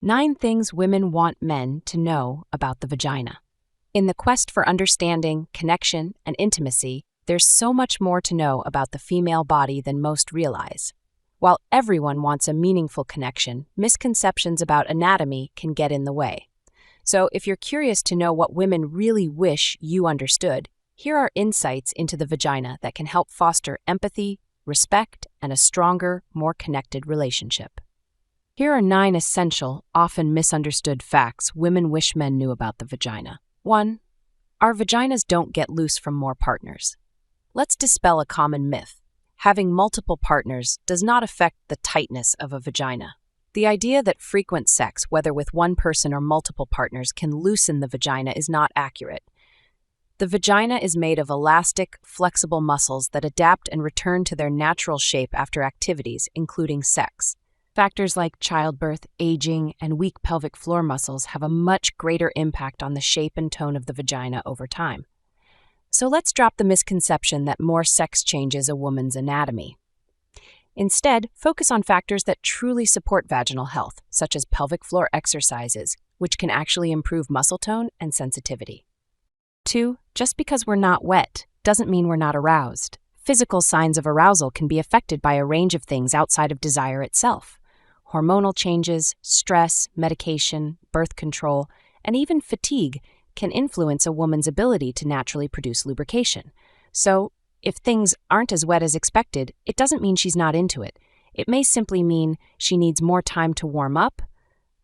9 things women want men to know about the vagina. In the quest for understanding, connection, and intimacy, there's so much more to know about the female body than most realize. While everyone wants a meaningful connection, misconceptions about anatomy can get in the way. So, if you're curious to know what women really wish you understood, here are insights into the vagina that can help foster empathy, respect, and a stronger, more connected relationship. Here are 9 essential, often misunderstood facts women wish men knew about the vagina. 1. Our vaginas don't get loose from more partners. Let's dispel a common myth. Having multiple partners does not affect the tightness of a vagina. The idea that frequent sex, whether with one person or multiple partners, can loosen the vagina is not accurate. The vagina is made of elastic, flexible muscles that adapt and return to their natural shape after activities, including sex. Factors like childbirth, aging, and weak pelvic floor muscles have a much greater impact on the shape and tone of the vagina over time. So let's drop the misconception that more sex changes a woman's anatomy. Instead, focus on factors that truly support vaginal health, such as pelvic floor exercises, which can actually improve muscle tone and sensitivity. 2. Just because we're not wet doesn't mean we're not aroused. Physical signs of arousal can be affected by a range of things outside of desire itself. Hormonal changes, stress, medication, birth control, and even fatigue can influence a woman's ability to naturally produce lubrication. So, if things aren't as wet as expected, it doesn't mean she's not into it. It may simply mean she needs more time to warm up,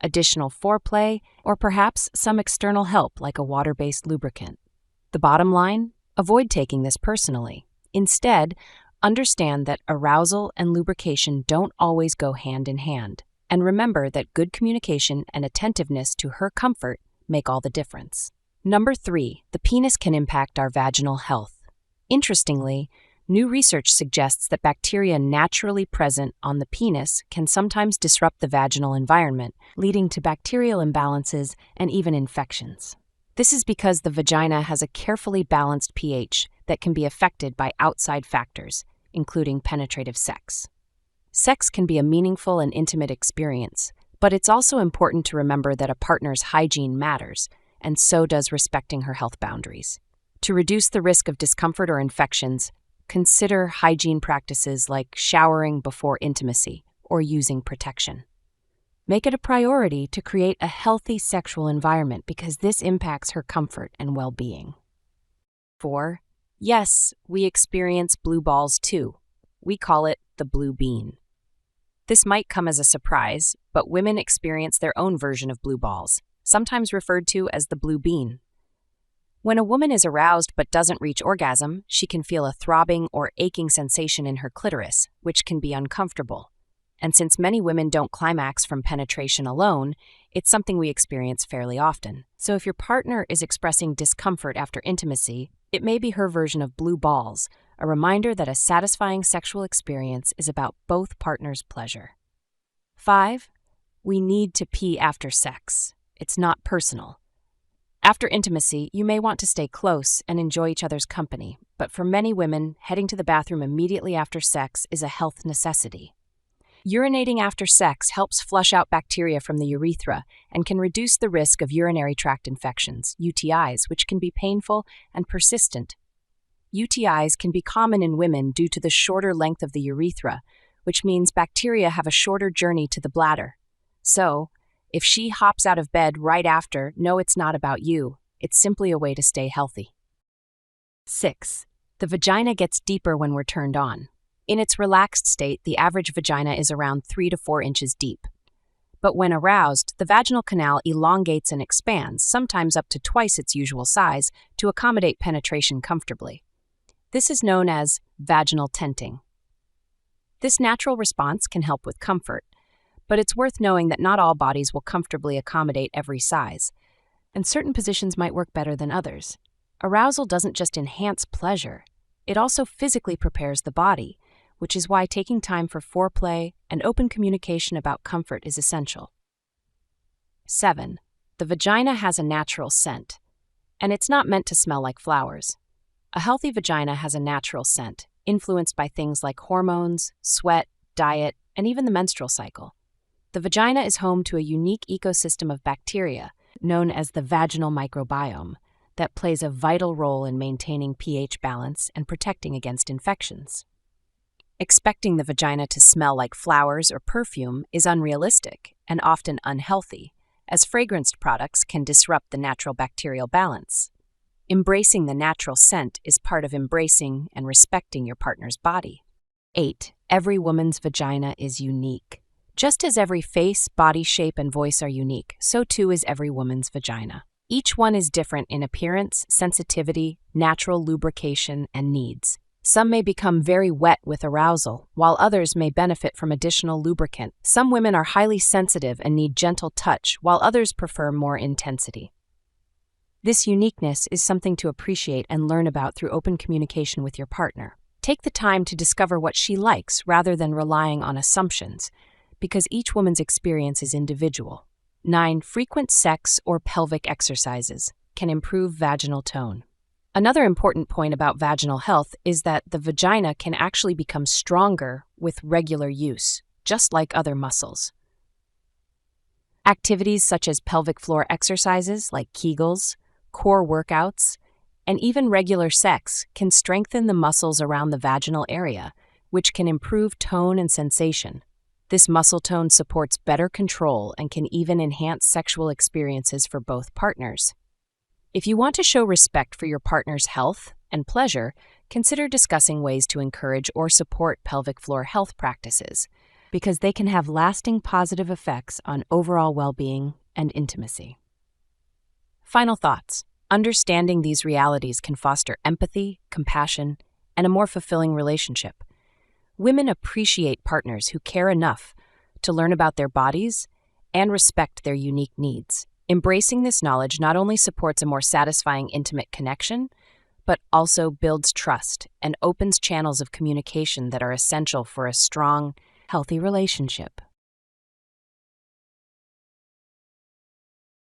additional foreplay, or perhaps some external help like a water-based lubricant. The bottom line? Avoid taking this personally. Instead, understand that arousal and lubrication don't always go hand in hand. And remember that good communication and attentiveness to her comfort make all the difference. Number 3, the penis can impact our vaginal health. Interestingly, new research suggests that bacteria naturally present on the penis can sometimes disrupt the vaginal environment, leading to bacterial imbalances and even infections. This is because the vagina has a carefully balanced pH that can be affected by outside factors, including penetrative sex. Sex can be a meaningful and intimate experience, but it's also important to remember that a partner's hygiene matters, and so does respecting her health boundaries. To reduce the risk of discomfort or infections, consider hygiene practices like showering before intimacy or using protection. Make it a priority to create a healthy sexual environment because this impacts her comfort and well-being. 4. Yes, we experience blue balls too. We call it the blue bean. This might come as a surprise, but women experience their own version of blue balls, sometimes referred to as the blue bean. When a woman is aroused but doesn't reach orgasm, she can feel a throbbing or aching sensation in her clitoris, which can be uncomfortable. And since many women don't climax from penetration alone, it's something we experience fairly often. So if your partner is expressing discomfort after intimacy, it may be her version of blue balls, a reminder that a satisfying sexual experience is about both partners' pleasure. 5. We need to pee after sex. It's not personal. After intimacy, you may want to stay close and enjoy each other's company, but for many women, heading to the bathroom immediately after sex is a health necessity. Urinating after sex helps flush out bacteria from the urethra and can reduce the risk of urinary tract infections, UTIs, which can be painful and persistent. UTIs can be common in women due to the shorter length of the urethra, which means bacteria have a shorter journey to the bladder. So, if she hops out of bed right after, know it's not about you. It's simply a way to stay healthy. 6. The vagina gets deeper when we're turned on. In its relaxed state, the average vagina is around 3 to 4 inches deep. But when aroused, the vaginal canal elongates and expands, sometimes up to twice its usual size, to accommodate penetration comfortably. This is known as vaginal tenting. This natural response can help with comfort, but it's worth knowing that not all bodies will comfortably accommodate every size, and certain positions might work better than others. Arousal doesn't just enhance pleasure, it also physically prepares the body, which is why taking time for foreplay and open communication about comfort is essential. 7. The vagina has a natural scent, and it's not meant to smell like flowers. A healthy vagina has a natural scent, influenced by things like hormones, sweat, diet, and even the menstrual cycle. The vagina is home to a unique ecosystem of bacteria, known as the vaginal microbiome, that plays a vital role in maintaining pH balance and protecting against infections. Expecting the vagina to smell like flowers or perfume is unrealistic and often unhealthy, as fragranced products can disrupt the natural bacterial balance. Embracing the natural scent is part of embracing and respecting your partner's body. 8. Every woman's vagina is unique. Just as every face, body shape, and voice are unique, so too is every woman's vagina. Each one is different in appearance, sensitivity, natural lubrication, and needs. Some may become very wet with arousal, while others may benefit from additional lubricant. Some women are highly sensitive and need gentle touch, while others prefer more intensity. This uniqueness is something to appreciate and learn about through open communication with your partner. Take the time to discover what she likes rather than relying on assumptions, because each woman's experience is individual. 9. Frequent sex or pelvic exercises can improve vaginal tone. Another important point about vaginal health is that the vagina can actually become stronger with regular use, just like other muscles. Activities such as pelvic floor exercises like Kegels, core workouts, and even regular sex can strengthen the muscles around the vaginal area, which can improve tone and sensation. This muscle tone supports better control and can even enhance sexual experiences for both partners. If you want to show respect for your partner's health and pleasure, consider discussing ways to encourage or support pelvic floor health practices, because they can have lasting positive effects on overall well-being and intimacy. Final thoughts. Understanding these realities can foster empathy, compassion, and a more fulfilling relationship. Women appreciate partners who care enough to learn about their bodies and respect their unique needs. Embracing this knowledge not only supports a more satisfying, intimate connection, but also builds trust and opens channels of communication that are essential for a strong, healthy relationship.